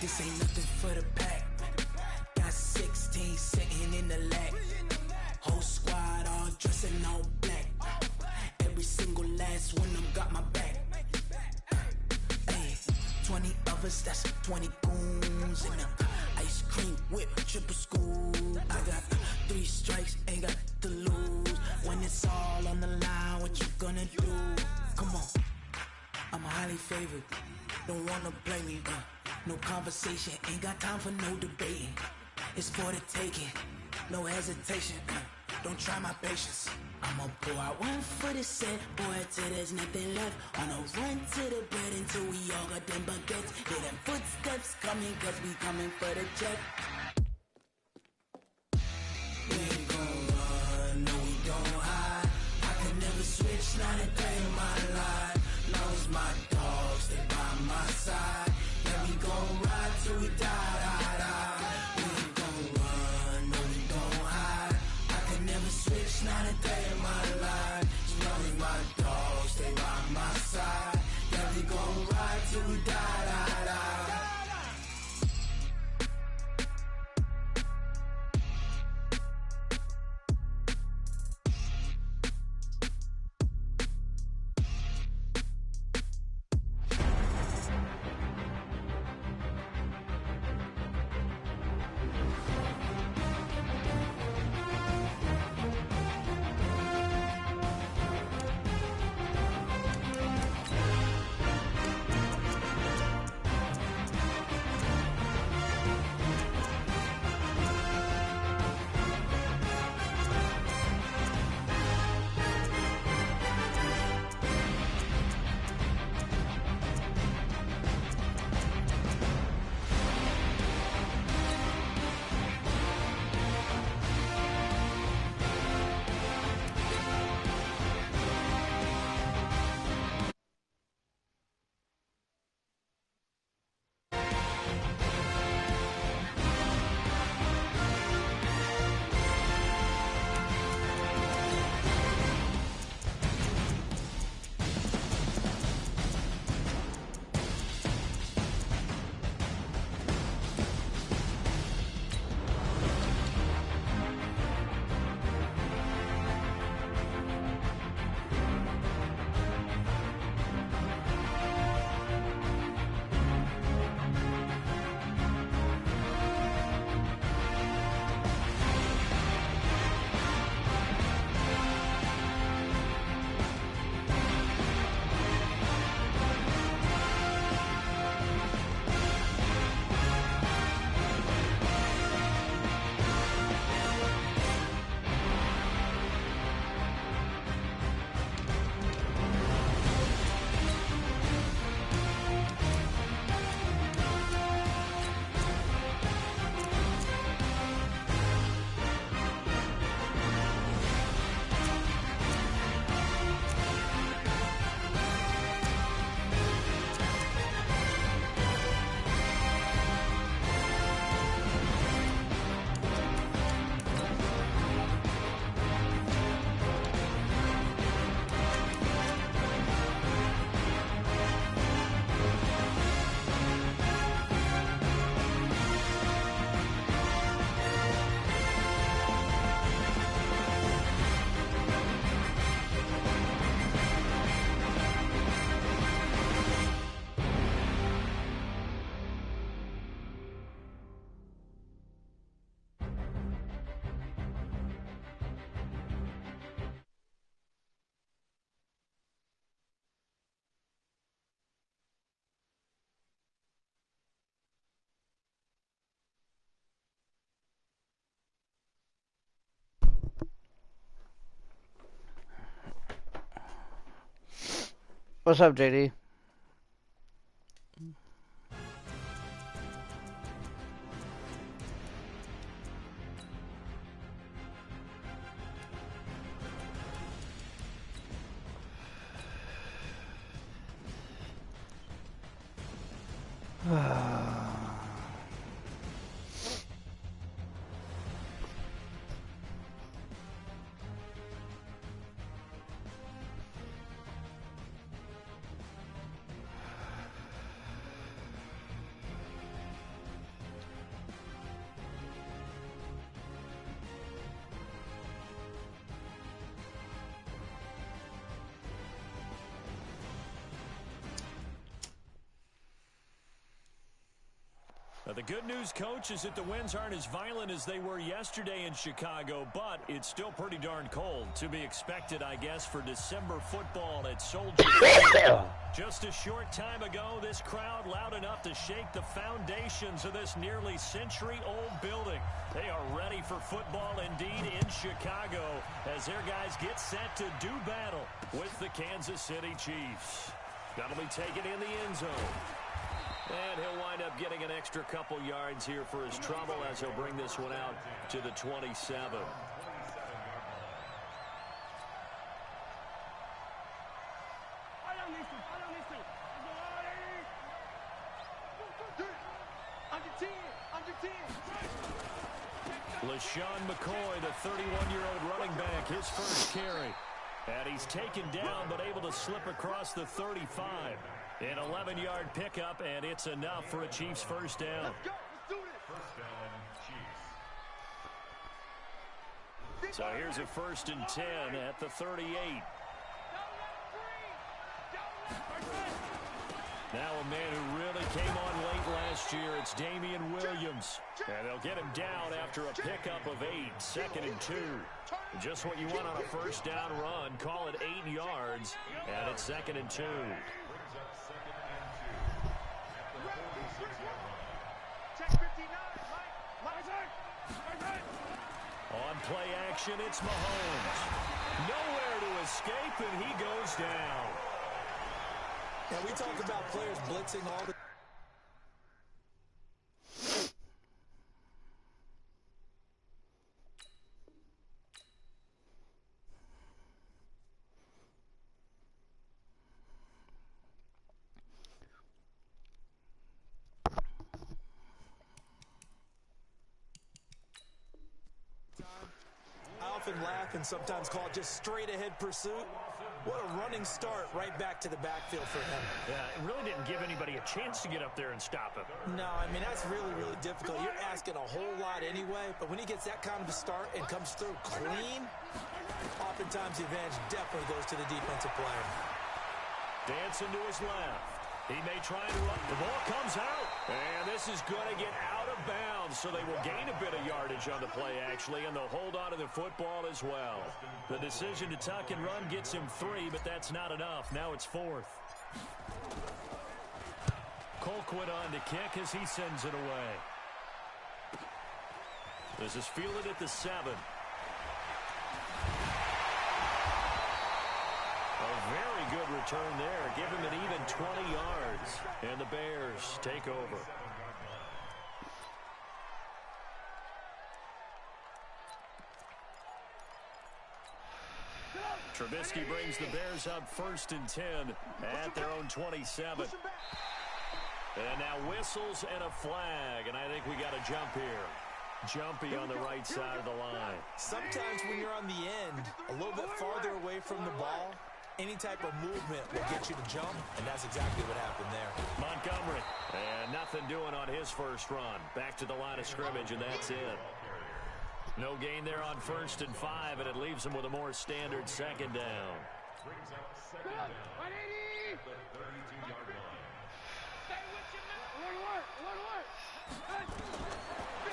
This ain't nothing for the pack. Got 16 sitting in the lag. Whole squad all dressing all black. Every single last one of them got my back. Hey, 20 of us, that's 20 goons in them. Ice cream whip, triple scoop. I got 3 strikes, ain't got to lose. When it's all on the line, what you gonna do? Come on, I'm highly favored. Don't wanna blame me, no conversation, ain't got time for no debating. It's for the taking, no hesitation. Don't try my patience. I'ma pour out one for the set, boy, till there's nothing left. On a run to the bread until we all got them baguettes. Hear them footsteps coming, cause we coming for the check. We ain't gon' run, no we don't hide. I can never switch, not a day in my life. Long as my dogs stay by my side. Yeah, we gon' ride till we die, die, die. We ain't gon' run, no we don't hide. I can never switch, not a day in my life. As long as my dogs stay by my side. Yeah, we gon' ride till we die, die, die. What's up, JD? The good news, Coach, is that the winds aren't as violent as they were yesterday in Chicago, but it's still pretty darn cold. To be expected, I guess, for December football at Soldier Field. Just a short time ago, this crowd loud enough to shake the foundations of this nearly century-old building. They are ready for football indeed in Chicago as their guys get set to do battle with the Kansas City Chiefs. That'll be taken in the end zone. And he'll wind up getting an extra couple yards here for his trouble as he'll bring this one out to the 27. LaShawn McCoy, the 31-year-old running back, his first carry. And he's taken down but able to slip across the 35. An 11-yard pickup, and it's enough for a Chiefs first down. Let's go. Let's do this. First down, Chiefs. So here's a 1st and 10 at the 38. Now a man who really came on late last year, it's Damian Williams. And they'll get him down after a pickup of 8, 2nd and 2. Just what you want on a first down run. Call it 8 yards, and it's 2nd and 2. On play action, it's Mahomes. Nowhere to escape, and he goes down. And we talked about players blitzing all the laugh and sometimes call it just straight-ahead pursuit. What a running start right back to the backfield for him. Yeah, it really didn't give anybody a chance to get up there and stop him. No, I mean, that's really, really difficult. You're asking a whole lot anyway, but when he gets that kind of a start and comes through clean, oftentimes the advantage definitely goes to the defensive player. Dancing to his left. He may try and run. The ball comes out. And this is going to get out of bounds, so they will gain a bit of yardage on the play, actually, and they'll hold on to the football as well. The decision to tuck and run gets him 3, but that's not enough. Now it's 4th. Colquitt on to kick as he sends it away. This is fielded at the 7. A very good return there. Give him an even 20 yards. And the Bears take over. Trubisky brings the Bears up 1st and 10 at their own 27. And now whistles and a flag. And I think we got a jump here. Jumpy on the right side of the line. Sometimes when you're on the end, a little bit farther away from the ball, any type of movement will get you to jump, and that's exactly what happened there. Montgomery, and nothing doing on his first run. Back to the line of scrimmage, and that's it. No gain there on 1st and 5, and it leaves him with a more standard 2nd down.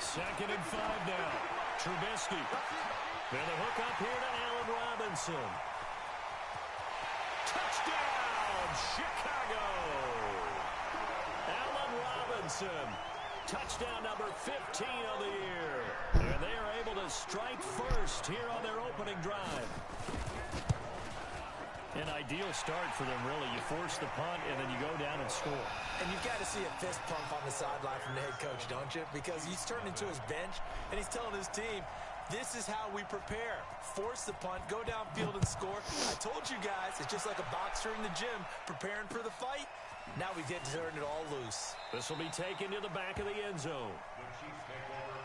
2nd and 5 now. Trubisky. And the hook up here to Allen Robinson. Touchdown, Chicago! Allen Robinson. Touchdown number 15 of the year. And they are able to strike first here on their opening drive. An ideal start for them, really. You force the punt, and then you go down and score. And you've got to see a fist pump on the sideline from the head coach, don't you? Because he's turned into his bench, and he's telling his team, this is how we prepare. Force the punt, go downfield and score. I told you guys, it's just like a boxer in the gym preparing for the fight. Now we get to turn it all loose. This will be taken to the back of the end zone.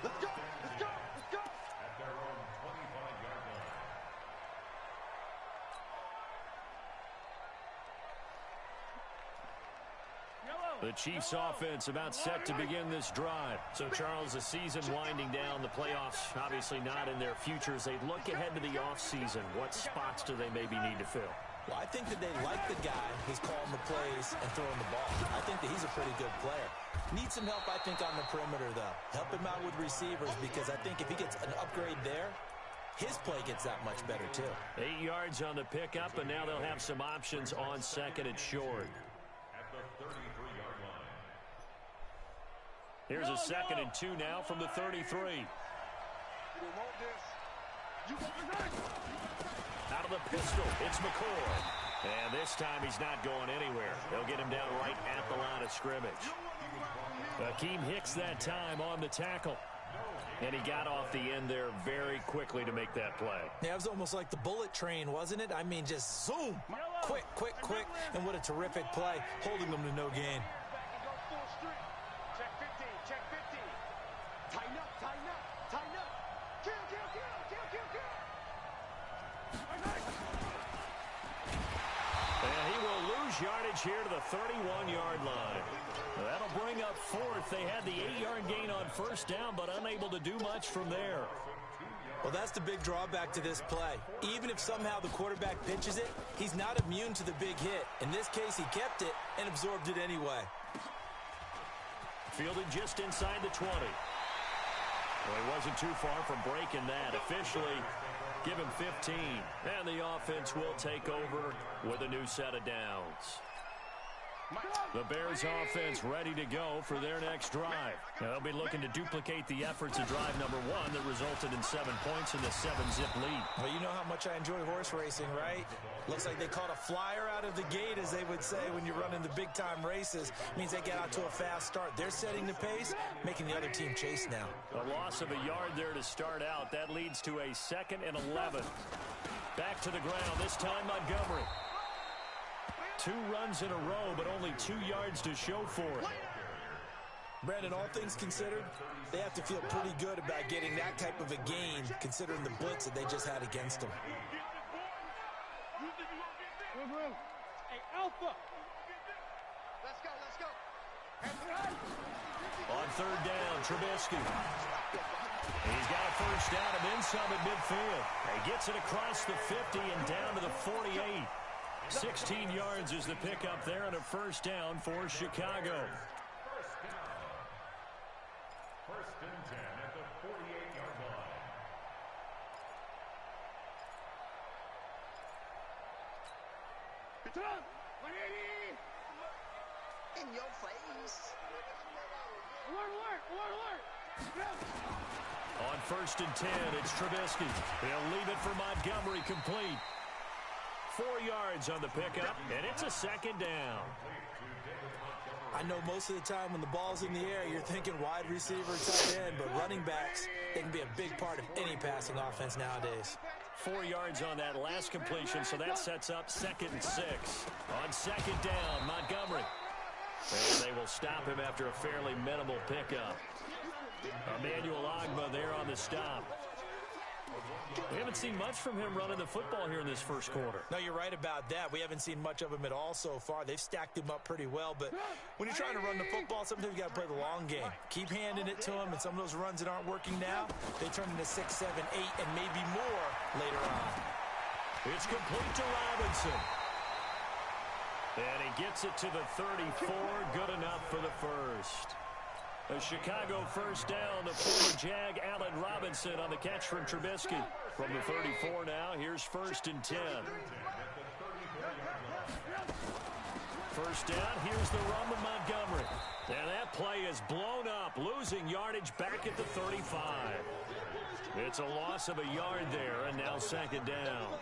Let's go. Let's go. Let's go. At their own 25-yard line. The Chiefs offense about set to begin this drive. So, Charles, the season winding down, the playoffs obviously not in their future. As they look ahead to the offseason, what spots do they maybe need to fill? Well, I think that they like the guy who's calling the plays and throwing the ball. I think that he's a pretty good player. Needs some help, I think, on the perimeter, though. Help him out with receivers because I think if he gets an upgrade there, his play gets that much better, too. 8 yards on the pickup, and now they'll have some options on second and short. At the 33-yard line. Here's a 2nd and 2 now from the 33. Out of the pistol, it's McCoy. And this time he's not going anywhere. They'll get him down right at the line of scrimmage. Akeem Hicks that time on the tackle. And he got off the end there very quickly to make that play. Yeah, it was almost like the bullet train, wasn't it? I mean, just zoom. Quick, quick, quick. And what a terrific play, holding them to no gain. Check 15, check 15. Tighten up, tighten up, tighten up. Kill, kill, kill, kill, kill, kill. And he will lose yardage here to the 31-yard line. That'll bring up fourth. They had the 8-yard gain on first down, but unable to do much from there. Well, that's the big drawback to this play. Even if somehow the quarterback pitches it, he's not immune to the big hit. In this case, he kept it and absorbed it anyway. Fielded just inside the 20. Well, he wasn't too far from breaking that. Officially, give him 15. And the offense will take over with a new set of downs. The Bears offense ready to go for their next drive. Now, they'll be looking to duplicate the efforts of drive number 1 that resulted in 7 points in the 7-zip lead. Well, you know how much I enjoy horse racing, right? Looks like they caught a flyer out of the gate, as they would say when you're running the big-time races. Means they get out to a fast start. They're setting the pace, making the other team chase now. A loss of a yard there to start out. That leads to a 2nd and 11. Back to the ground, this time Montgomery. 2 runs in a row, but only 2 yards to show for it. Brandon, all things considered, they have to feel pretty good about getting that type of a gain, considering the blitz that they just had against them. Hey, Alpha. Let's go, let's go. On 3rd down, Trubisky. He's got a first down and then some at midfield. He gets it across the 50 and down to the 48. 16 yards is the pickup there and a first down for Chicago. First and 10 at the 48-yard line. In your face. Alert, alert, alert. On 1st and 10, it's Trubisky. They'll leave it for Montgomery complete. 4 yards on the pickup, and it's a 2nd down. I know most of the time when the ball's in the air, you're thinking wide receiver, tight end, but running backs, they can be a big part of any passing offense nowadays. 4 yards on that last completion, so that sets up 2nd and 6. On 2nd down, Montgomery. And they will stop him after a fairly minimal pickup. Emmanuel Ogbah there on the stop. We haven't seen much from him running the football here in this first quarter. No, you're right about that. We haven't seen much of him at all so far. They've stacked him up pretty well, but when you're trying to run the football, sometimes you got to play the long game. Keep handing it to him, and some of those runs that aren't working now, they turn into 6, 7, 8, and maybe more later on. It's complete to Robinson. And he gets it to the 34. Good enough for the first. A Chicago first down. The former Jag, Allen Robinson, on the catch from Trubisky. From the 34 now, here's 1st and 10. First down, here's the run with Montgomery. And that play is blown up, losing yardage back at the 35. It's a loss of a yard there, and now 2nd down.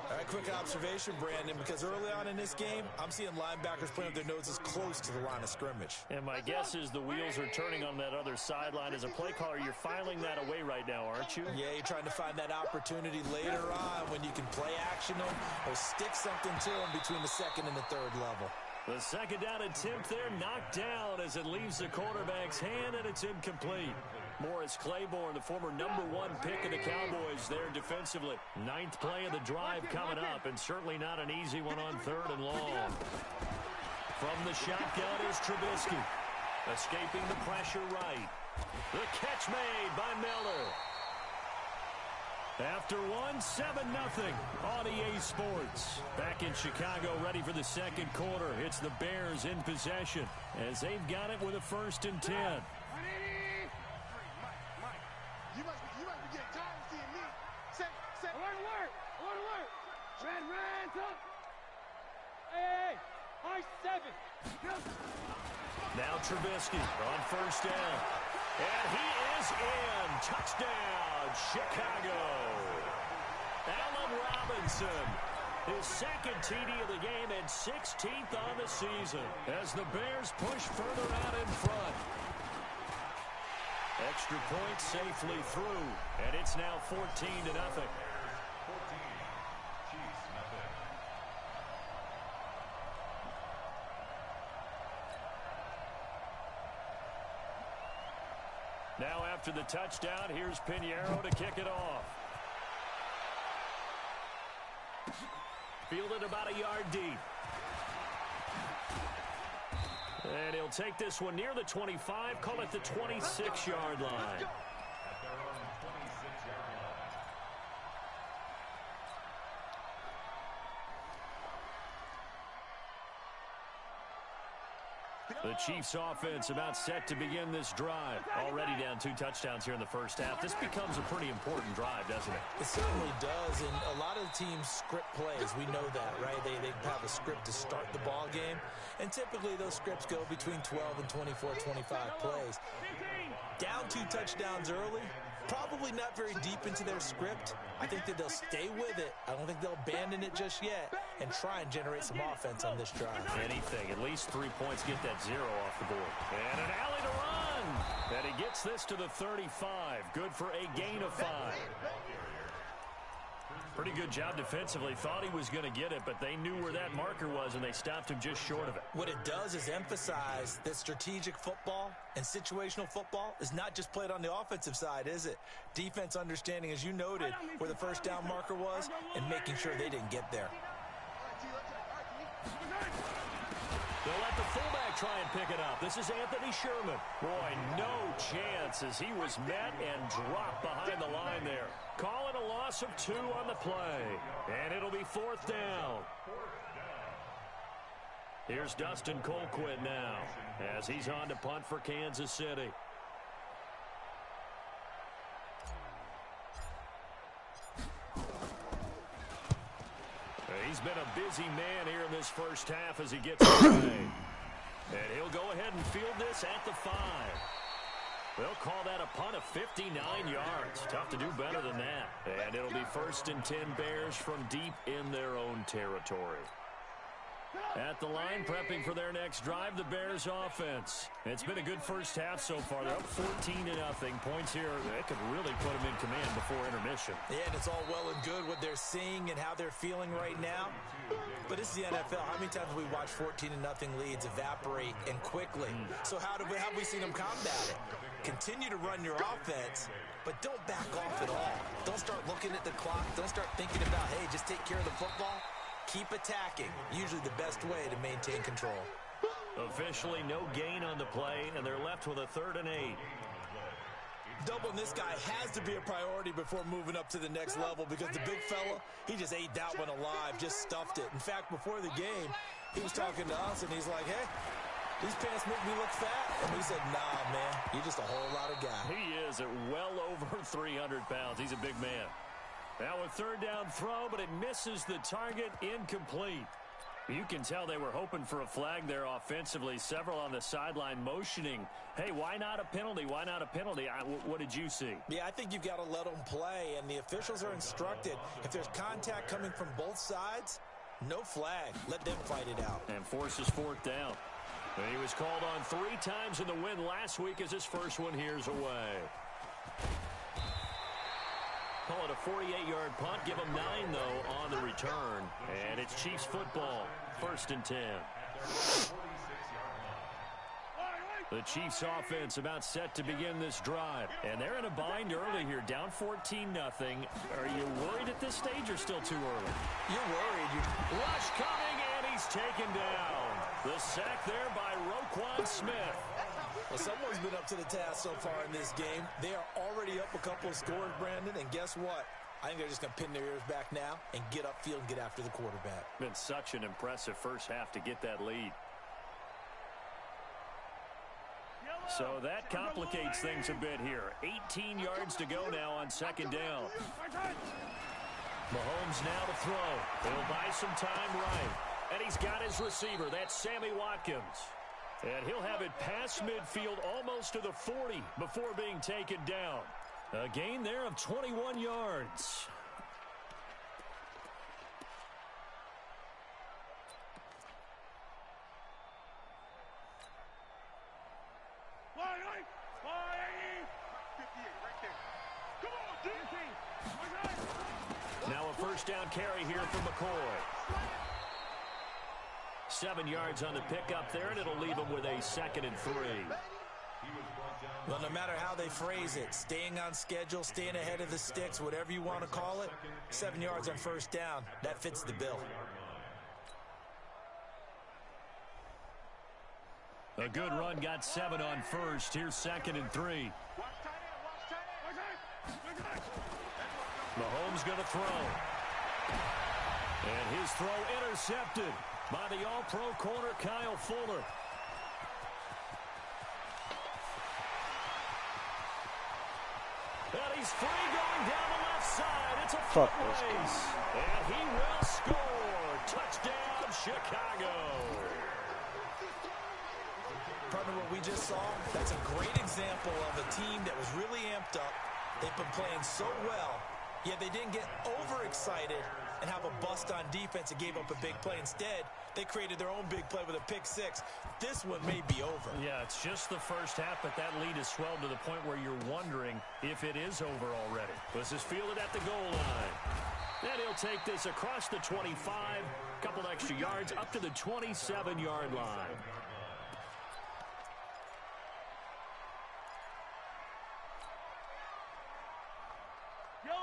All right, quick observation, Brandon, because early on in this game, I'm seeing linebackers playing with their noses close to the line of scrimmage. And my guess is the wheels are turning on that other sideline. As a play caller, you're filing that away right now, aren't you? Yeah, you're trying to find that opportunity later on when you can play action them or stick something to them between the 2nd and the 3rd level. The 2nd down attempt there knocked down as it leaves the quarterback's hand, and it's incomplete. Morris Claiborne, the former #1 pick of the Cowboys there defensively. 9th play of the drive coming up, and certainly not an easy one on 3rd and long. From the shotgun is Trubisky. Escaping the pressure right. The catch made by Miller. After one, 7-0 on EA Sports. Back in Chicago, ready for the second quarter. It's the Bears in possession as they've got it with a 1st and 10. Mike, you must be getting tired of seeing me. Say, alert. Red, up. Hey, I-7. Now Trubisky on 1st down. And he is in. Touchdown, Chicago. Allen Robinson, his 2nd TD of the game and 16th on the season as the Bears push further out in front. Extra point safely through, and it's now 14-0. 14, Chiefs, nothing. Now after the touchdown, here's Pinheiro to kick it off. Fielded about a yard deep. And he'll take this one near the 25, call it the 26-yard line. At their own 26-yard line. The Chiefs offense about set to begin this drive. Already down 2 touchdowns here in the first half. This becomes a pretty important drive, doesn't it? It certainly does, and a lot of the teams script plays. We know that, right? They have a script to start the ball game, and typically those scripts go between 12 and 24, 25 plays. Down 2 touchdowns early, probably not very deep into their script. I think that they'll stay with it. I don't think they'll abandon it just yet and try and generate some offense on this drive. Anything, at least 3 points, get that 0 off the board. And an alley to run. And he gets this to the 35. Good for a gain of 5. Pretty good job defensively. Thought he was going to get it, but they knew where that marker was, and they stopped him just short of it. What it does is emphasize that strategic football and situational football is not just played on the offensive side, is it? Defense understanding, as you noted, where the 1st down marker was and making sure they didn't get there. They'll let the fullback try and pick it up. This is Anthony Sherman. Boy, no chance as he was met and dropped behind the line there. Calling a loss of 2 on the play. And it'll be 4th down. Here's Dustin Colquitt now as he's on to punt for Kansas City. He's been a busy man here in this first half as he gets away. And he'll go ahead and field this at the 5. They'll call that a punt of 59 yards. Tough to do better than that. And it'll be 1st and 10 Bears from deep in their own territory. At the line, prepping for their next drive, the Bears offense. It's been a good first half so far. They're up 14-0. Points here, they could really put them in command before intermission. Yeah, and it's all well and good what they're seeing and how they're feeling right now. But this is the NFL. How many times have we watched 14-0 leads evaporate and quickly? So how have we seen them combat it? Continue to run your offense, but don't back off at all. Don't start looking at the clock. Don't start thinking about, hey, just take care of the football. Keep attacking. Usually the best way to maintain control. Officially no gain on the play, and they're left with a 3rd and 8. Doubling this guy has to be a priority before moving up to the next level because the big fella, he just ate that one alive, just stuffed it. In fact, before the game, he was talking to us, and he's like, hey, these pants make me look fat. And we said, nah, man, you're just a whole lot of guy. He is at well over 300 pounds. He's a big man. Now a 3rd down throw, but it misses the target, incomplete. You can tell they were hoping for a flag there offensively. Several on the sideline motioning, hey, why not a penalty? Why not a penalty? What did you see? Yeah, I think you've got to let them play, and the officials are instructed. If there's contact coming from both sides, no flag. Let them fight it out. And forces 4th down. And he was called on 3 times in the win last week as his first one here's away. Call it a 48-yard punt. Give them 9, though, on the return. And it's Chiefs football. 1st and 10. The Chiefs offense about set to begin this drive. And they're in a bind early here, down 14-0. Are you worried at this stage or still too early? You're worried. Rush coming, and he's taken down. The sack there by Roquan Smith. Well, someone's been up to the task so far in this game. They are already up a couple of scores, Brandon, and guess what? I think they're just going to pin their ears back now and get upfield and get after the quarterback. Been such an impressive first half to get that lead. So that complicates things a bit here. 18 yards to go now on second down. Mahomes now to throw. He'll buy some time right. And he's got his receiver. That's Sammy Watkins. And he'll have it past midfield almost to the 40 before being taken down. A gain there of 21 yards. Now a first down carry here from McCoy. 7 yards on the pickup there, and it'll leave him with a 2nd and 3. Well, no matter how they phrase it, staying on schedule, staying ahead of the sticks, whatever you want to call it, 7 yards on first down, that fits the bill. A good run got 7 on first. Here's 2nd and 3. Mahomes going to throw. And his throw intercepted by the all-pro corner, Kyle Fuller. And he's free going down the left side. It's a foot race. And he will score. Touchdown, Chicago. Partner, what we just saw, that's a great example of a team that was really amped up. They've been playing so well, yet they didn't get overexcited and have a bust on defense and gave up a big play. Instead, they created their own big play with a pick six. This one may be over. Yeah, it's just the first half, but that lead has swelled to the point where you're wondering if it is over already. This is fielded at the goal line. And he'll take this across the 25, couple extra yards up to the 27-yard line.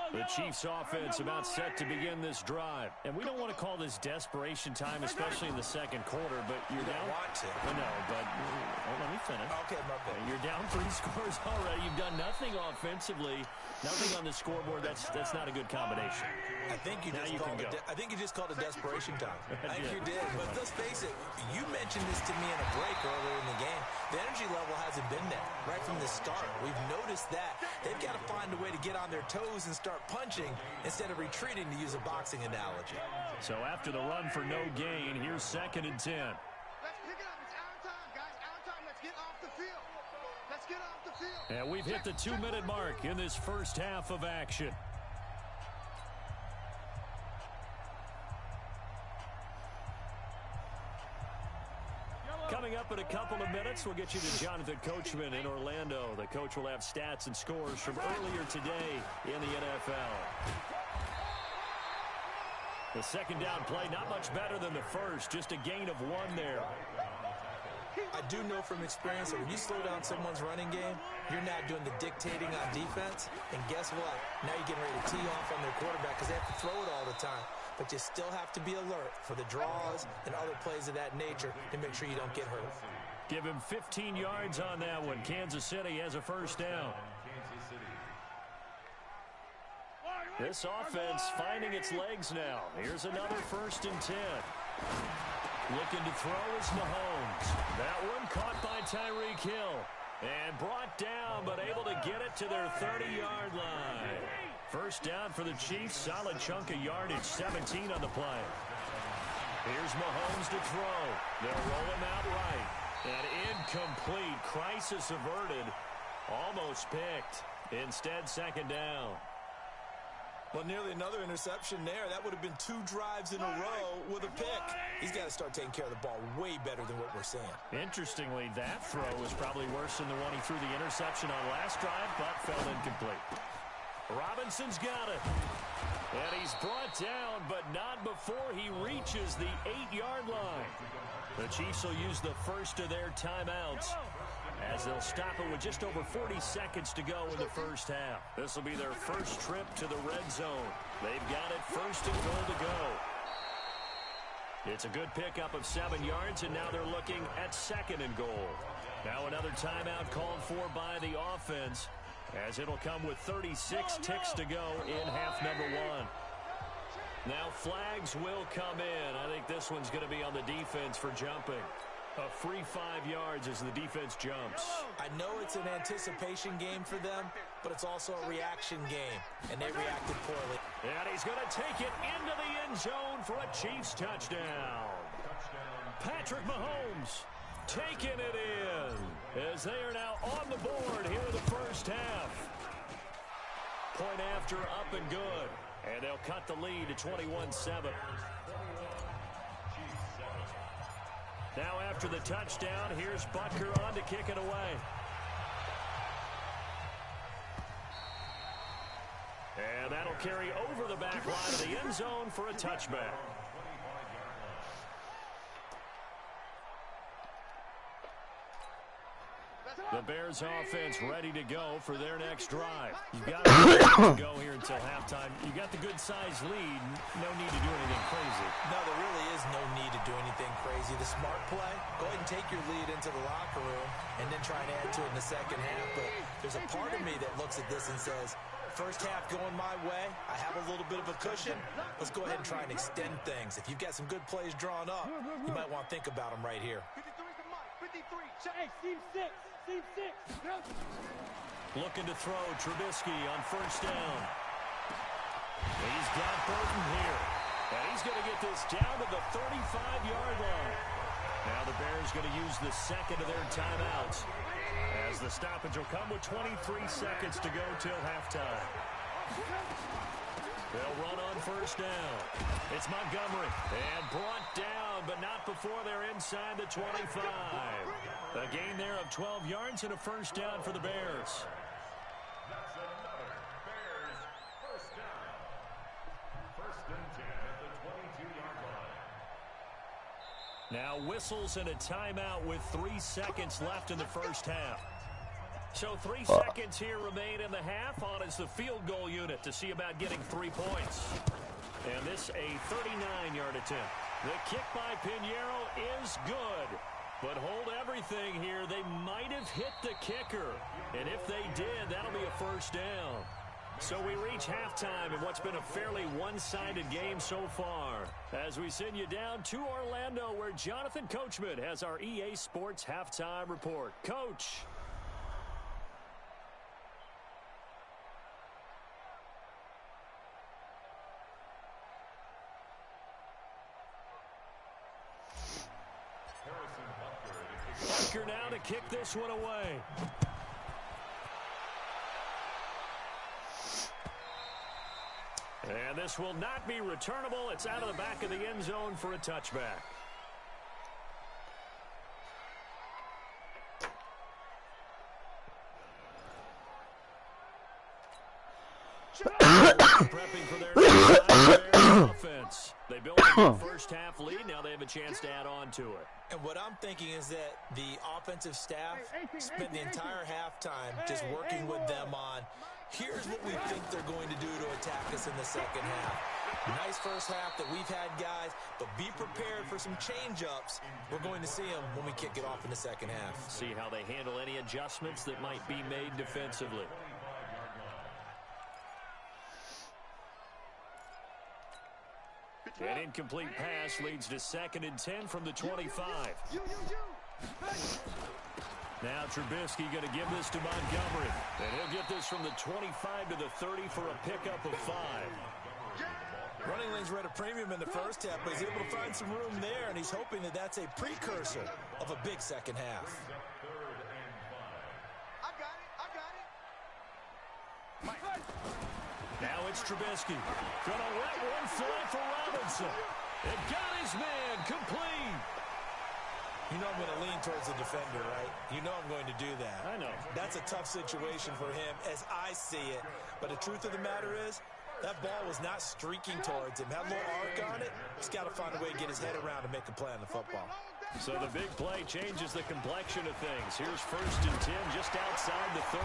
The Chiefs offense about set to begin this drive. And we don't want to call this desperation time, especially in the second quarter, but you're down. Want to. No, but let me finish. Okay, my bad. You're down 3 scores already. You've done nothing offensively, nothing on the scoreboard. That's not a good combination. I think you just called it desperation time. I think you did. But let's face it, you mentioned this to me in a break earlier in the game. The energy level hasn't been there right from the start. We've noticed that. They've got to find a way to get on their toes and start punching instead of retreating, to use a boxing analogy. So after the run for no gain, here's 2nd and 10. Let's pick it up. It's our time, guys. Our time. Let's get off the field. Let's get off the field. And we've hit the 2-minute mark in this first half of action. Coming up in a couple of minutes, we'll get you to Jonathan Coachman in Orlando. The coach will have stats and scores from earlier today in the NFL. The second down play, not much better than the first, just a gain of 1 there. I do know from experience that when you slow down someone's running game, you're not doing the dictating on defense. And guess what? Now you're getting ready to tee off on their quarterback because they have to throw it all the time. But you still have to be alert for the draws and other plays of that nature to make sure you don't get hurt. Give him 15 yards on that one. Kansas City has a first down. This offense finding its legs now. Here's another 1st and 10. Looking to throw is Mahomes. That one caught by Tyreek Hill. And brought down, but able to get it to their 30-yard line. First down for the Chiefs. Solid chunk of yardage. 17 on the play. Here's Mahomes to throw. They'll roll him out right. And incomplete. Crisis averted. Almost picked. Instead, 2nd down. Well, nearly another interception there. That would have been 2 drives in a row with a pick. He's got to start taking care of the ball way better than what we're seeing. Interestingly, that throw was probably worse than the one he threw the interception on last drive, but fell incomplete. Robinson's got it. And he's brought down, but not before he reaches the 8-yard line. The Chiefs will use the first of their timeouts as they'll stop it with just over 40 seconds to go in the first half. This will be their first trip to the red zone. They've got it 1st and goal to go. It's a good pickup of 7 yards, and now they're looking at 2nd and goal. Now another timeout called for by the offense. as it'll come with 36 ticks to go in half number one. Now flags will come in. I think this one's going to be on the defense for jumping. A free 5 yards as the defense jumps. I know it's an anticipation game for them, but it's also a reaction game, and they reacted poorly. And he's going to take it into the end zone for a Chiefs touchdown. Patrick Mahomes taking it in as they are now on the board here in the first half. Point after up and good, and they'll cut the lead to 21-7. Now after the touchdown, here's Butker on to kick it away. And that'll carry over the back line of the end zone for a touchback. The Bears offense ready to go for their next drive. You've got to go here until halftime. You've got the good-sized lead. No need to do anything crazy. No, there really is no need to do anything crazy. The smart play, go ahead and take your lead into the locker room and then try and add to it in the second half. But there's a part of me that looks at this and says, first half going my way, I have a little bit of a cushion. Let's go ahead and try and extend things. If you've got some good plays drawn up, you might want to think about them right here. 53's the mic. 53. Hey, team 6. Team 6. Looking to throw Trubisky on first down. He's got Burton here. And he's going to get this down to the 35-yard line. Now the Bears going to use the second of their timeouts, as the stoppage will come with 23 seconds to go till halftime. They'll run on first down. It's Montgomery. And brought down, but not before they're inside the 25. A gain there of 12 yards and a first down for the Bears. That's another Bears first down. First and 10 at the 22-yard line. Now whistles and a timeout with 3 seconds left in the first half. So 3 seconds here remain in the half. On is the field goal unit to see about getting 3 points. And this a 39-yard attempt. The kick by Pinheiro is good. But hold everything here. They might have hit the kicker. And if they did, that'll be a first down. So we reach halftime in what's been a fairly one-sided game so far, as we send you down to Orlando, where Jonathan Coachman has our EA Sports Halftime Report. Coach. Butker now to kick this one away. And this will not be returnable. It's out of the back of the end zone for a touchback. Prepping for their offense. They built a first half lead. Now they have a chance to add on to it. And what I'm thinking is that the offensive staff spent the entire halftime just working with them on, here's what we think they're going to do to attack us in the second half. Nice first half that we've had, guys, but be prepared for some change-ups. We're going to see them when we kick it off in the second half. See how they handle any adjustments that might be made defensively. An incomplete pass leads to 2nd and 10 from the 25. Now Trubisky going to give this to Montgomery. And he'll get this from the 25 to the 30 for a pickup of 5. Running lanes were at a premium in the first half, but he's able to find some room there, and he's hoping that that's a precursor of a big second half. I got it. Now it's Trubisky. Gonna let one fly for Robinson. It got his man complete. You know I'm going to lean towards the defender, right? You know I'm going to do that. I know. That's a tough situation for him as I see it. But the truth of the matter is, that ball was not streaking towards him. Had a little arc on it. He's got to find a way to get his head around and make a play on the football. So the big play changes the complexion of things. Here's 1st and 10 just outside the 30.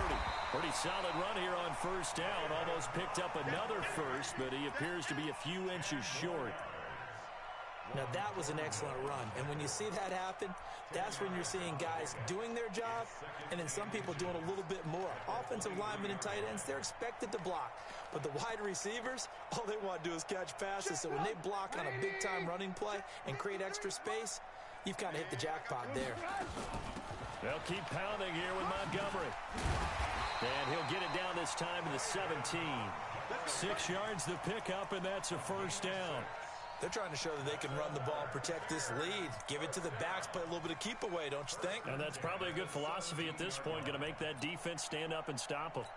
Pretty solid run here on first down. Almost picked up another first, but he appears to be a few inches short. Now, that was an excellent run. And when you see that happen, that's when you're seeing guys doing their job and then some people doing a little bit more. Offensive linemen and tight ends, they're expected to block. But the wide receivers, all they want to do is catch passes. So when they block on a big-time running play and create extra space, you've kind of hit the jackpot there. They'll keep pounding here with Montgomery. And he'll get it down this time to the 17. 6 yards to pick up, and that's a first down. They're trying to show that they can run the ball and protect this lead. Give it to the backs, play a little bit of keep away, don't you think? And that's probably a good philosophy at this point, going to make that defense stand up and stop them.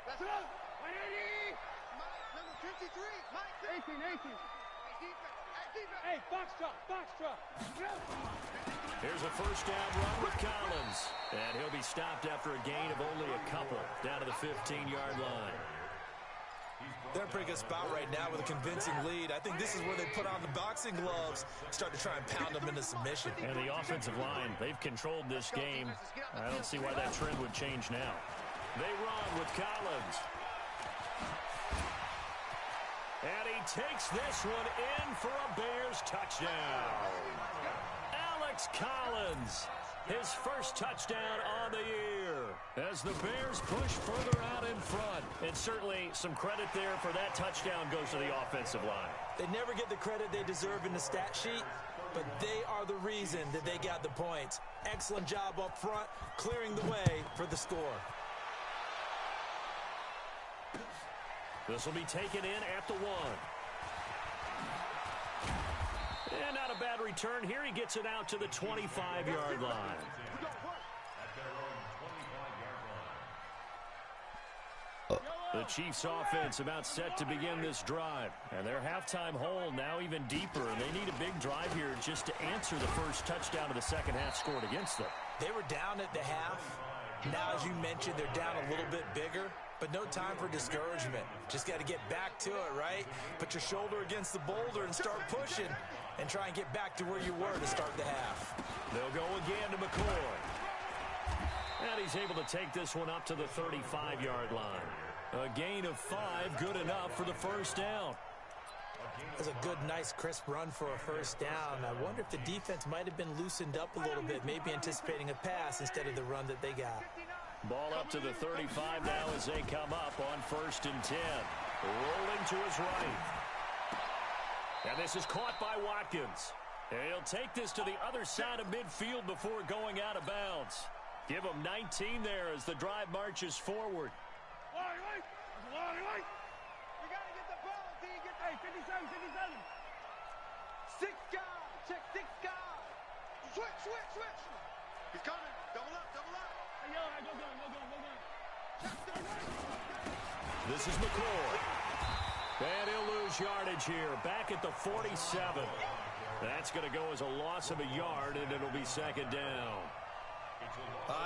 That's it up. 180. Number 53. Mike. 18. Hey, box truck. Here's a first down run with Collins. And he'll be stopped after a gain of only a couple down to the 15-yard line. They're in a pretty good spot right now with a convincing lead. I think this is where they put on the boxing gloves, start to try and pound them into submission. And the offensive line, they've controlled this game. I don't see why that trend would change now. They run with Collins. And he takes this one in for a Bears touchdown. Alex Collins, his first touchdown on the year as the Bears push further out in front. And certainly some credit there for that touchdown goes to the offensive line. They never get the credit they deserve in the stat sheet, but they are the reason that they got the points. Excellent job up front, clearing the way for the score. This will be taken in at the 1. And not a bad return here. He gets it out to the 25-yard line. The Chiefs offense about set to begin this drive. And their halftime hole now even deeper. And they need a big drive here just to answer the first touchdown of the second half scored against them. They were down at the half. Now, as you mentioned, they're down a little bit bigger. But no time for discouragement. Just got to get back to it, right? Put your shoulder against the boulder and start pushing. And try and get back to where you were to start the half. They'll go again to McCoy. And he's able to take this one up to the 35-yard line. A gain of 5, good enough for the first down. That's a good, nice, crisp run for a first down. I wonder if the defense might have been loosened up a little bit, maybe anticipating a pass instead of the run that they got. Ball up to the 35 now as they come up on 1st and 10. Rolling to his right. And this is caught by Watkins. And he'll take this to the other side of midfield before going out of bounds. Give him 19 there as the drive marches forward. We got to get the ball. Hey, 57. 6 guys. Check 6 guys. Switch. He's coming. Double up. Hey, yo, go. This is McCoy. And he'll lose yardage here. Back at the 47. That's going to go as a loss of a yard, and it'll be second down.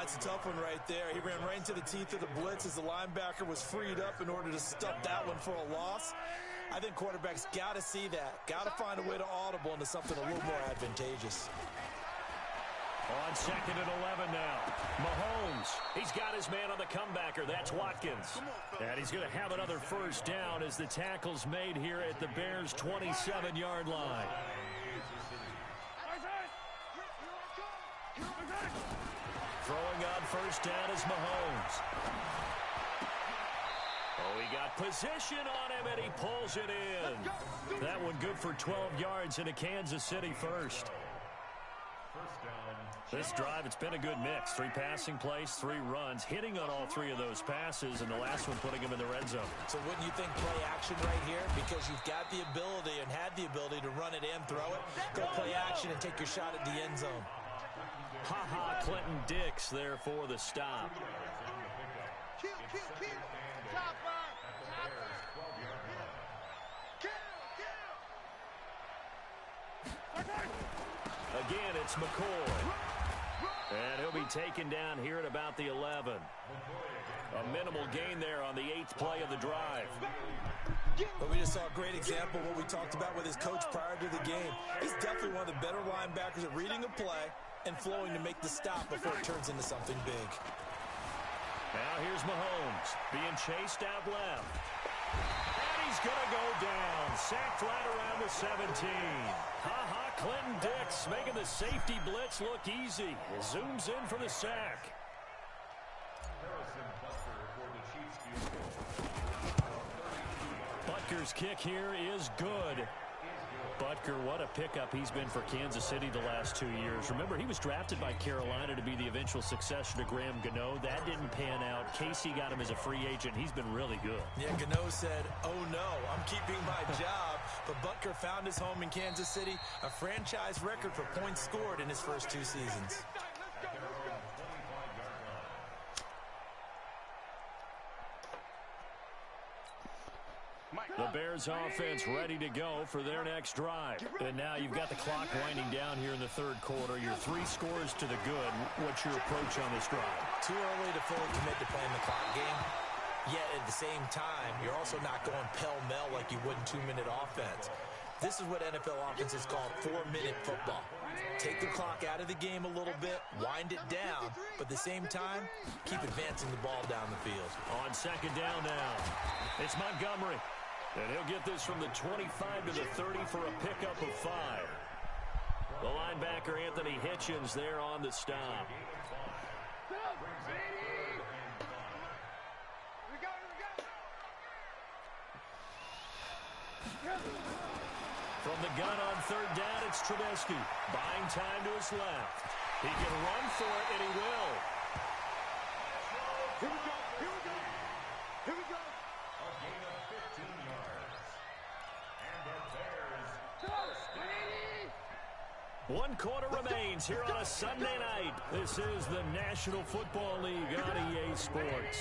It's a tough one right there. He ran right into the teeth of the blitz as the linebacker was freed up in order to stuff that one for a loss. I think quarterbacks got to see that. Got to find a way to audible into something a little more advantageous. On 2nd and 11 now. Mahomes, he's got his man on the comebacker. That's Watkins. And he's going to have another first down as the tackle's made here at the Bears' 27-yard line. Throwing on first down is Mahomes. Oh, he got position on him, and he pulls it in. That one good for 12 yards into Kansas City first. This drive, it's been a good mix. 3 passing plays, 3 runs, hitting on all 3 of those passes, and the last one putting him in the red zone. So wouldn't you think play action right here? Because you've got the ability and had the ability to run it and throw it. Go play action and take your shot at the end zone. Clinton Dix there for the stop. Kill. Chopper. Again, it's McCoy. And he'll be taken down here at about the 11. A minimal gain there on the 8th play of the drive. But we just saw a great example of what we talked about with his coach prior to the game. He's definitely one of the better linebackers at reading a play and flowing to make the stop before it turns into something big. Now here's Mahomes being chased out left. And he's going to go down. Sacked right around the 17. Clinton Dix making the safety blitz look easy. Zooms in for the sack. Butker's kick here is good. Butker, what a pickup he's been for Kansas City the last 2 years. Remember, he was drafted by Carolina to be the eventual successor to Graham Gano. That didn't pan out. Casey got him as a free agent. He's been really good. Yeah, Gano said, oh no, I'm keeping my job. But Butker found his home in Kansas City, a franchise record for points scored in his first 2 seasons. The Bears offense ready to go for their next drive. And now you've got the clock winding down here in the third quarter. Your 3 scores to the good. What's your approach on this drive? Too early to fully commit to playing the clock game. Yet at the same time, you're also not going pell-mell like you would in 2-minute offense. This is what NFL offenses call 4-minute football. Take the clock out of the game a little bit, wind it down, but at the same time, keep advancing the ball down the field. On second down now, it's Montgomery. And he'll get this from the 25 to the 30 for a pickup of 5. The linebacker, Anthony Hitchens, there on the stop. From the gun on third down, it's Trubisky. Buying time to his left. He can run for it, and he will. Here we go. Here we go. Here we go. A gain of 15 yards. And the Bears first down. 1 quarter remains here on a Sunday night. This is the National Football League on EA Sports.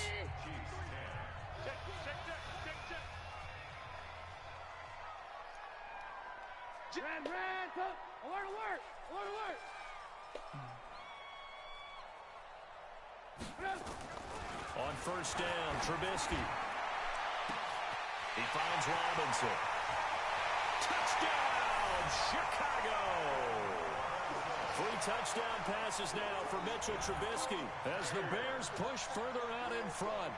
On first down, Trubisky. He finds Robinson. Touchdown, Chicago! 3 touchdown passes now for Mitchell Trubisky as the Bears push further out in front.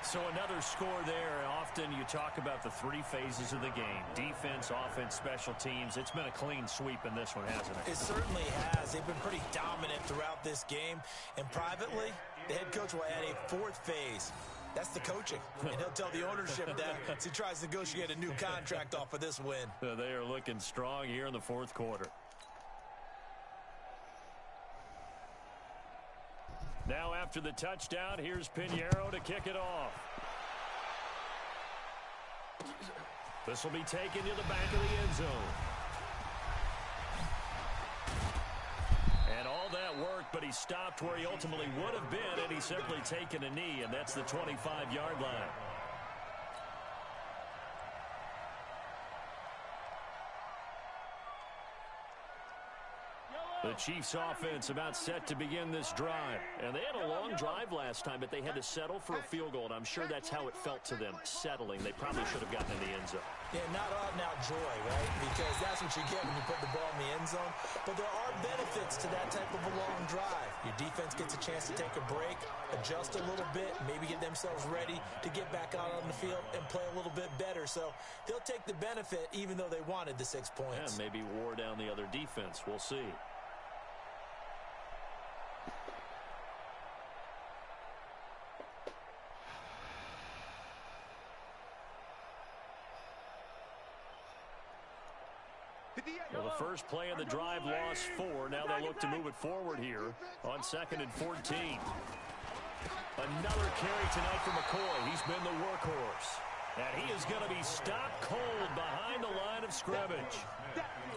So another score there. Often you talk about the 3 phases of the game. Defense, offense, special teams. It's been a clean sweep in this one, hasn't it? It certainly has. They've been pretty dominant throughout this game. And privately, the head coach will add a 4th phase. That's the coaching. And he'll tell the ownership that as he tries to negotiate a new contract off of this win. They are looking strong here in the 4th quarter. Now after the touchdown, here's Pinheiro to kick it off. This will be taken to the back of the end zone. And all that worked, but he stopped where he ultimately would have been, and he's simply taken a knee, and that's the 25-yard line. The Chiefs offense about set to begin this drive. And they had a long drive last time, but they had to settle for a field goal, and I'm sure that's how it felt to them, settling. They probably should have gotten in the end zone. Yeah, not out-and-out joy, right? Because that's what you get when you put the ball in the end zone. But there are benefits to that type of a long drive. Your defense gets a chance to take a break, adjust a little bit, maybe get themselves ready to get back out on the field and play a little bit better. So they'll take the benefit even though they wanted the 6 points. Yeah, maybe wore down the other defense. We'll see. Well, the first play of the drive lost 4. Now they look to move it forward here on 2nd and 14. Another carry tonight for McCoy. He's been the workhorse. And he is going to be stopped cold behind the line of scrimmage.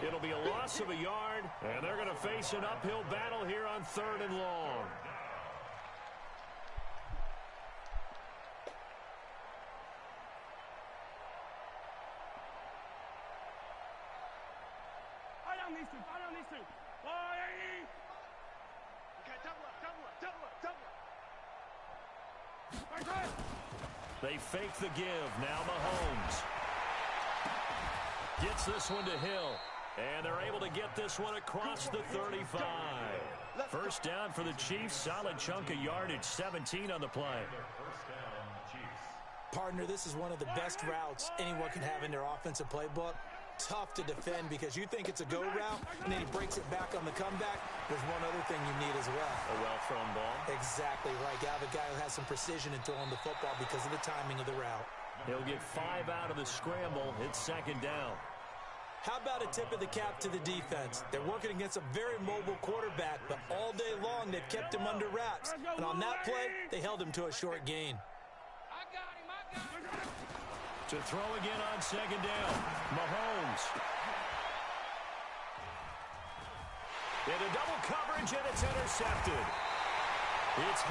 It'll be a loss of a yard, and they're going to face an uphill battle here on 3rd and long. They fake the give. Now Mahomes gets this one to Hill. And they're able to get this one across the 35. First down for the Chiefs. Solid chunk of yardage. 17 on the play. Partner, this is one of the best routes anyone can have in their offensive playbook. Tough to defend because you think it's a go route, and then he breaks it back on the comeback. There's one other thing you need as well. A well-thrown ball. Exactly right. You have a guy who has some precision in throwing the football because of the timing of the route. He'll get 5 out of the scramble. It's second down. How about a tip of the cap to the defense? They're working against a very mobile quarterback, but all day long they've kept him under wraps. And on that play, they held him to a short gain. To throw again on second down, Mahomes. Into double coverage, and it's intercepted. It's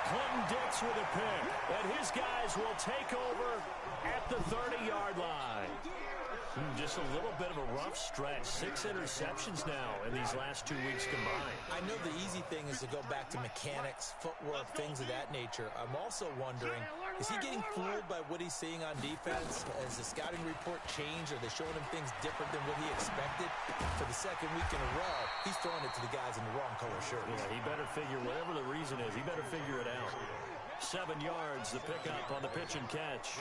Clinton-Dix with a pick, and his guys will take over at the 30-yard line. Just a little bit of a rough stretch. 6 interceptions now in these last 2 weeks combined. I know the easy thing is to go back to mechanics, footwork, things of that nature. I'm also wondering, is he getting fooled by what he's seeing on defense? Has the scouting report changed? Are they showing him things different than what he expected? For the second week in a row, he's throwing it to the guys in the wrong color shirts. Yeah, he better figure, whatever the reason is, he better figure it out. 7 yards, the pickup on the pitch and catch.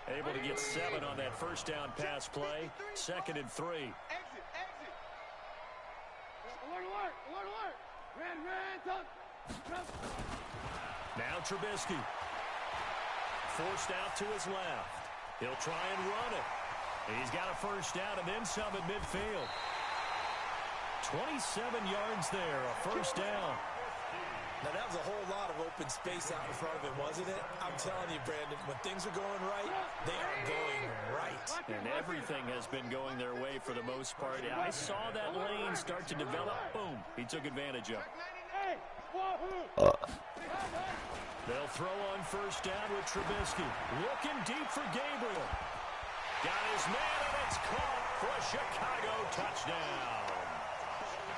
Able to get 7 on that first down pass play. 2nd and 3. Exit. Alert. Ran. Now Trubisky. Forced out to his left. He'll try and run it. He's got a first down and then some at midfield. 27 yards there, a first down. Now, that was a whole lot of open space out in front of him, wasn't it? I'm telling you, Brandon, when things are going right, they are going right. And everything has been going their way for the most part. I saw that lane start to develop. Boom. He took advantage of it. They'll throw on first down with Trubisky. Looking deep for Gabriel. Got his man, and it's caught for a Chicago touchdown.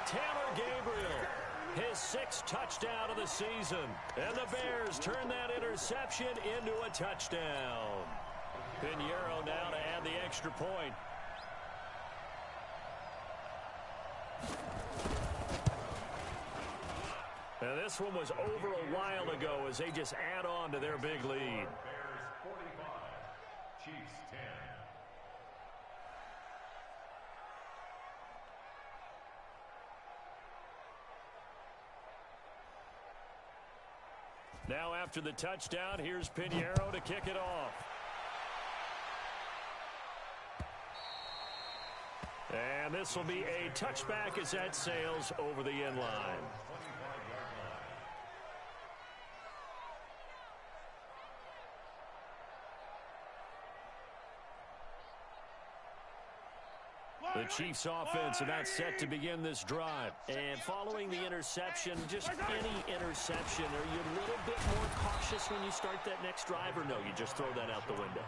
Taylor Gabriel. His 6th touchdown of the season. And the Bears turn that interception into a touchdown. Pinheiro now to add the extra point. And this one was over a while ago as they just add on to their big lead. Bears 45, Chiefs 10. Now after the touchdown, here's Pinheiro to kick it off. And this will be a touchback as that sails over the end line. The Chiefs offense about set to begin this drive. And following the interception, just any interception, are you a little bit more cautious when you start that next drive, or no, you just throw that out the window?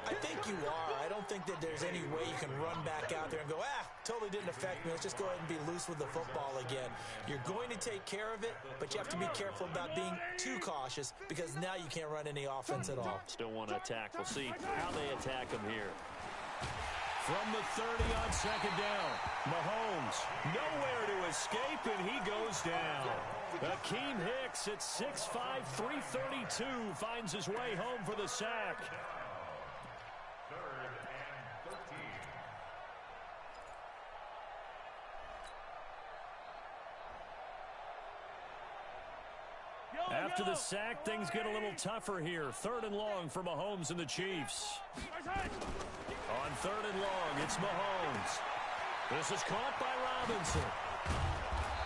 I think you are. I don't think that there's any way you can run back out there and go, totally didn't affect me. Let's just go ahead and be loose with the football again. You're going to take care of it, but you have to be careful about being too cautious because now you can't run any offense at all. Still want to attack. We'll see how they attack them here. From the 30 on second down, Mahomes nowhere to escape, and he goes down. Akeem Hicks at 6'5", 332 finds his way home for the sack. 3rd and 13. After the sack, things get a little tougher here. 3rd and long for Mahomes and the Chiefs. On 3rd and long, it's Mahomes. This is caught by Robinson.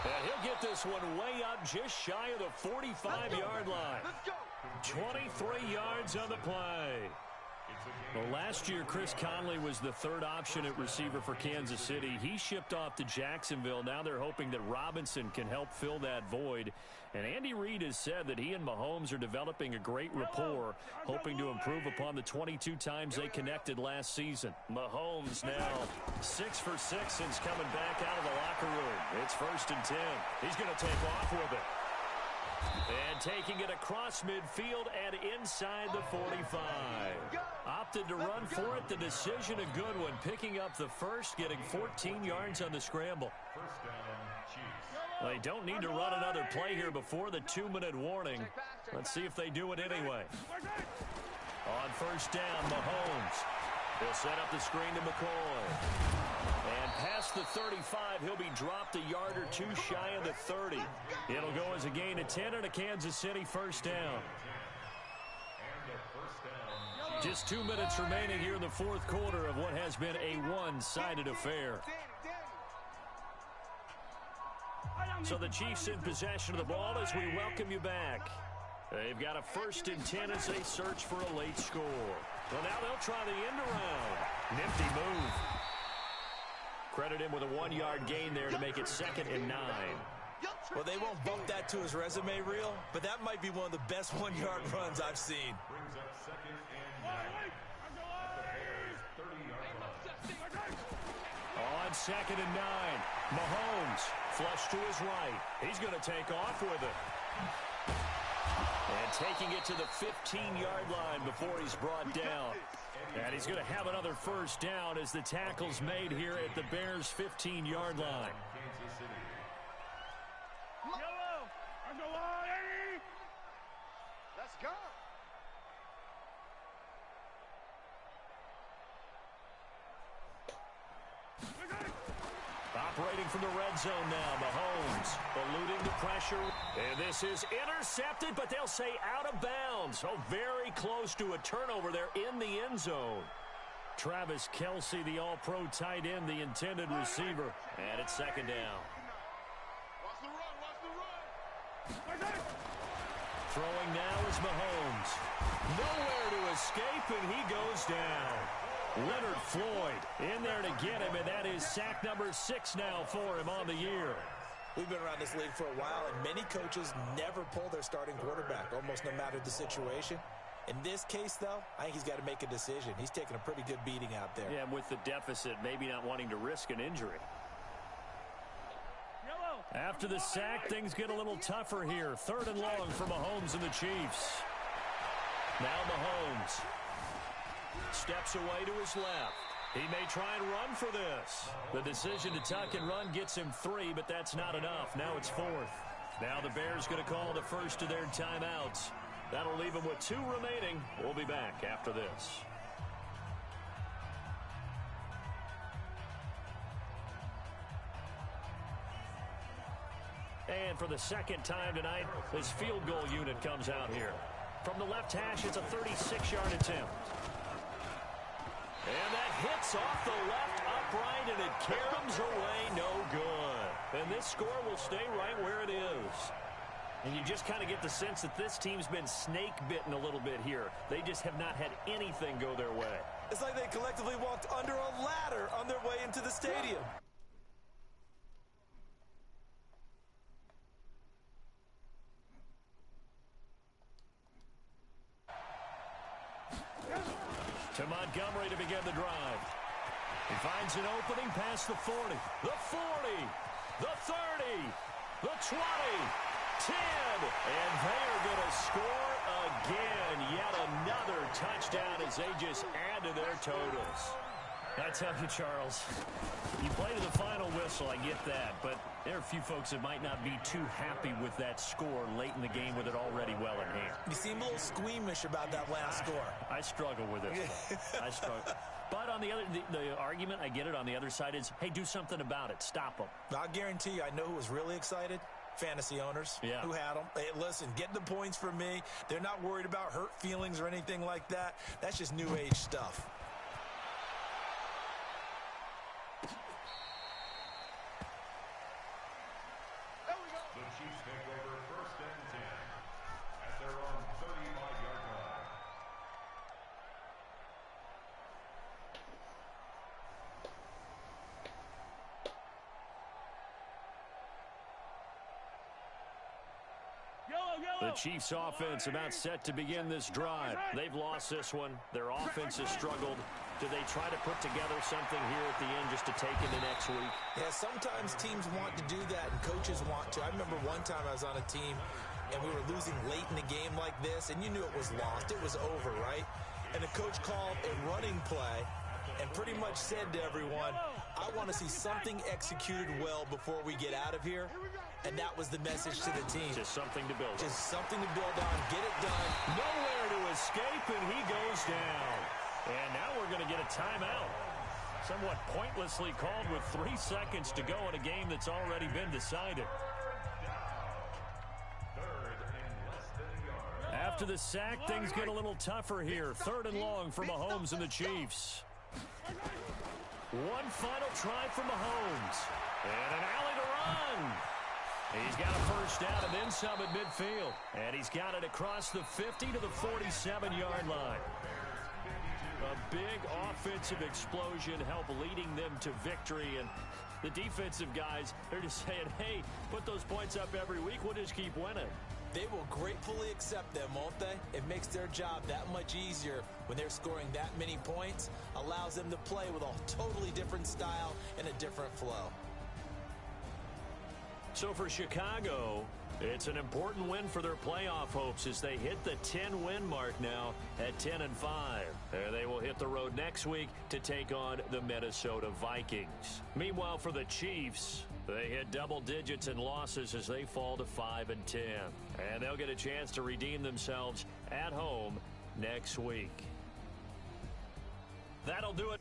And he'll get this one way up just shy of the 45-yard line. 23 yards on the play. Well, last year, Chris Conley was the 3rd option at receiver for Kansas City. He shipped off to Jacksonville. Now they're hoping that Robinson can help fill that void. And Andy Reid has said that he and Mahomes are developing a great rapport, hoping to improve upon the 22 times they connected last season. Mahomes now 6 for 6 since coming back out of the locker room. It's 1st and 10. He's going to take off with it. And taking it across midfield and inside the 45. Opted to run for it. The decision a good one. Picking up the first, getting 14 yards on the scramble. 1st down, Chiefs. They don't need to run another play here before the 2-minute warning. Let's see if they do it anyway. On first down, Mahomes. He'll set up the screen to McCoy. And past the 35, he'll be dropped a yard or two shy of the 30. It'll go as a gain of 10 and a Kansas City first down. Just 2 minutes remaining here in the fourth quarter of what has been a one-sided affair. So the Chiefs in possession of the ball as we welcome you back. They've got a 1st and 10 as they search for a late score. Well, now they'll try the end around. Nifty move. Credit him with a 1-yard gain there to make it 2nd and 9. Well, they won't bump that to his resume reel, but that might be one of the best 1-yard runs I've seen. Brings up 2nd and 9. At the Bears' 30-yard line. On 2nd and 9, Mahomes flush to his right. He's going to take off with it. And taking it to the 15-yard line before he's brought down. And he's going to have another first down as the tackle's made here at the Bears' 15-yard line. Kansas City. Let's go. Operating from the red zone now, Mahomes eluding the pressure. And this is intercepted, but they'll say out of bounds. Oh, very close to a turnover there in the end zone. Travis Kelce, the all-pro tight end, the intended receiver. And it's 2nd down. Watch the run, watch the run. Throwing now is Mahomes. Nowhere to escape, and he goes down. Leonard Floyd in there to get him, and that is sack number 6 now for him on the year. We've been around this league for a while, and many coaches never pull their starting quarterback, almost no matter the situation. In this case, though, I think he's got to make a decision. He's taking a pretty good beating out there. Yeah, with the deficit, maybe not wanting to risk an injury. After the sack, things get a little tougher here. 3rd and long for Mahomes and the Chiefs. Now Mahomes steps away to his left. He may try and run for this. The decision to tuck and run gets him 3, but that's not enough. Now it's 4th. Now the Bears going to call the first of their timeouts. That'll leave them with 2 remaining. We'll be back after this. And for the 2nd time tonight, this field goal unit comes out here. From the left hash, it's a 36-yard attempt. And that hits off the left upright, and it caroms away no good. And this score will stay right where it is. And you just kind of get the sense that this team's been snake-bitten a little bit here. They just have not had anything go their way. It's like they collectively walked under a ladder on their way into the stadium. To Montgomery to begin the drive. He finds an opening past the 40, the 40, the 30, the 20, 10, and they're going to score again. Yet another touchdown as they just add to their totals. I tell you, Charles, you play to the final whistle, I get that, but there are a few folks that might not be too happy with that score late in the game with it already well in hand. You seem a little squeamish about that last score. I struggle with it. I struggle. But on the other, the argument, I get it, on the other side is, hey, do something about it. Stop them. I'll guarantee you, I know who was really excited. Fantasy owners who had them. Hey, listen, get the points for me. They're not worried about hurt feelings or anything like that. That's just new age stuff. The Chiefs take over 1st and 10 at their own 35-yard line. The Chiefs offense about set to begin this drive. They've lost this one. Their offense has struggled. Do they try to put together something here at the end just to take into next week? Yeah, sometimes teams want to do that and coaches want to. I remember one time I was on a team and we were losing late in a game like this, and you knew it was lost. It was over, right? And the coach called a running play, and pretty much said to everyone, I want to see something executed well before we get out of here. And that was the message to the team. Just something to build on. Just something to build on. Get it done. Nowhere to escape, and he goes down. And now we're going to get a timeout. Somewhat pointlessly called with 3 seconds to go in a game that's already been decided. After the sack, things get a little tougher here. 3rd and long for Mahomes and the Chiefs. One final try for Mahomes. And an alley to run. He's got a first down and then some at midfield. And he's got it across the 50 to the 47-yard line. A big offensive explosion helped leading them to victory. And the defensive guys, they're just saying, hey, put those points up every week. We'll just keep winning. They will gratefully accept them, won't they? It makes their job that much easier when they're scoring that many points. Allows them to play with a totally different style and a different flow. So for Chicago, it's an important win for their playoff hopes as they hit the 10-win mark now at 10-5. They will hit the road next week to take on the Minnesota Vikings. Meanwhile, for the Chiefs, they hit double digits in losses as they fall to 5-10. And they'll get a chance to redeem themselves at home next week. That'll do it.